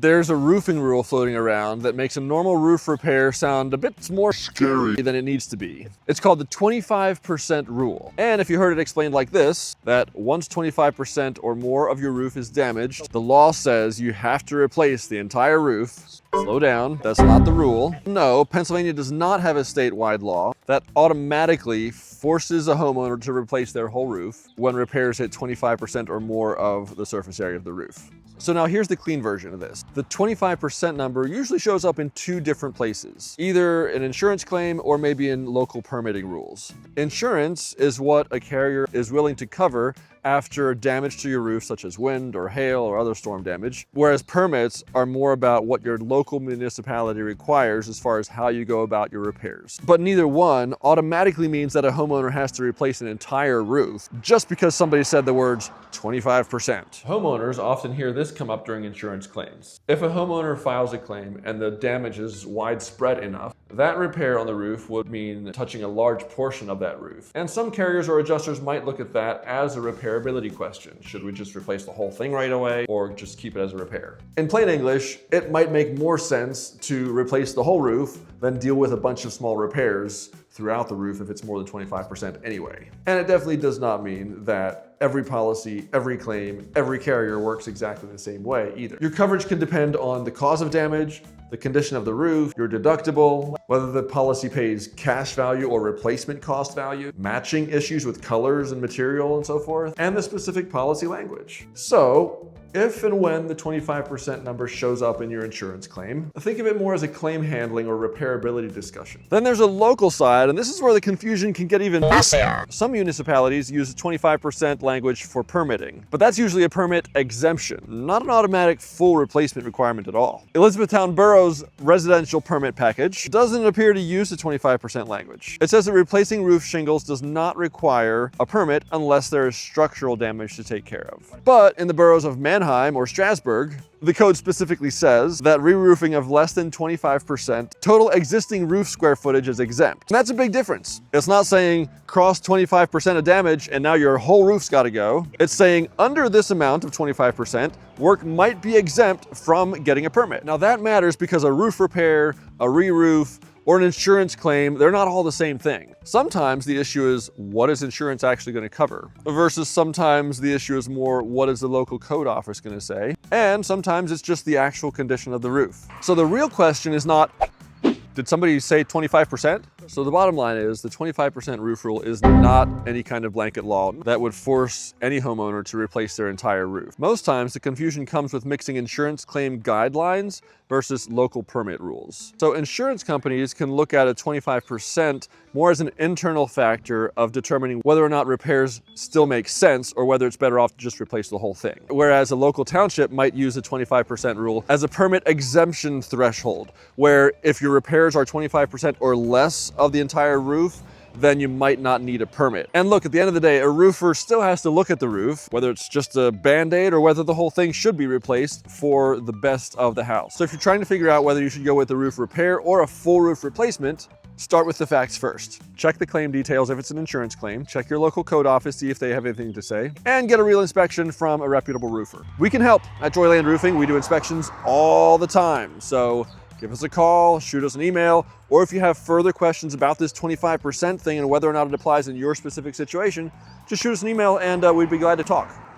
There's a roofing rule floating around that makes a normal roof repair sound a bit more scary than it needs to be. It's called the 25% rule. And if you heard it explained like this, that once 25% or more of your roof is damaged, the law says you have to replace the entire roof. Slow down, that's not the rule. No, Pennsylvania does not have a statewide law that automatically forces a homeowner to replace their whole roof when repairs hit 25% or more of the surface area of the roof. So now here's the clean version of this. The 25% number usually shows up in two different places, either an insurance claim or maybe in local permitting rules. Insurance is what a carrier is willing to cover after damage to your roof, such as wind or hail or other storm damage, whereas permits are more about what your local municipality requires as far as how you go about your repairs. But neither one automatically means that a homeowner has to replace an entire roof just because somebody said the words 25%. Homeowners often hear this come up during insurance claims. If a homeowner files a claim and the damage is widespread enough, that repair on the roof would mean touching a large portion of that roof. And some carriers or adjusters might look at that as a repairability question. Should we just replace the whole thing right away or just keep it as a repair? In plain English, it might make more sense to replace the whole roof than deal with a bunch of small repairs throughout the roof if it's more than 25% anyway. And it definitely does not mean that every policy, every claim, every carrier works exactly the same way either. Your coverage can depend on the cause of damage, the condition of the roof, your deductible, whether the policy pays cash value or replacement cost value, matching issues with colors and material and so forth, and the specific policy language. So, if and when the 25% number shows up in your insurance claim, think of it more as a claim handling or repairability discussion. Then there's a local side, and this is where the confusion can get even messier. Some municipalities use 25% language for permitting, but that's usually a permit exemption, not an automatic full replacement requirement at all. Elizabethtown Borough's residential permit package doesn't appear to use the 25% language. It says that replacing roof shingles does not require a permit unless there is structural damage to take care of. But in the boroughs of Mannheim or Strasbourg, the code specifically says that re-roofing of less than 25% total existing roof square footage is exempt. And that's a big difference. It's not saying cross 25% of damage and now your whole roof's got to go. It's saying under this amount of 25%, work might be exempt from getting a permit. Now that matters because a roof repair, a re-roof, or an insurance claim, they're not all the same thing. Sometimes the issue is what is insurance actually going to cover versus sometimes the issue is more what is the local code office going to say, and sometimes it's just the actual condition of the roof. So the real question is not, did somebody say 25%? So the bottom line is the 25% roof rule is not any kind of blanket law that would force any homeowner to replace their entire roof. Most times the confusion comes with mixing insurance claim guidelines versus local permit rules. So insurance companies can look at a 25% more as an internal factor of determining whether or not repairs still make sense or whether it's better off to just replace the whole thing. Whereas a local township might use a 25% rule as a permit exemption threshold, where if your repairs are 25% or less of the entire roof, then you might not need a permit. And look, at the end of the day, a roofer still has to look at the roof, whether it's just a Band-Aid or whether the whole thing should be replaced for the best of the house. So if you're trying to figure out whether you should go with a roof repair or a full roof replacement, start with the facts first. Check the claim details if it's an insurance claim, check your local code office, see if they have anything to say, and get a real inspection from a reputable roofer. We can help at Joyland Roofing. We do inspections all the time. So give us a call, shoot us an email, or if you have further questions about this 25% thing and whether or not it applies in your specific situation, just shoot us an email and we'd be glad to talk.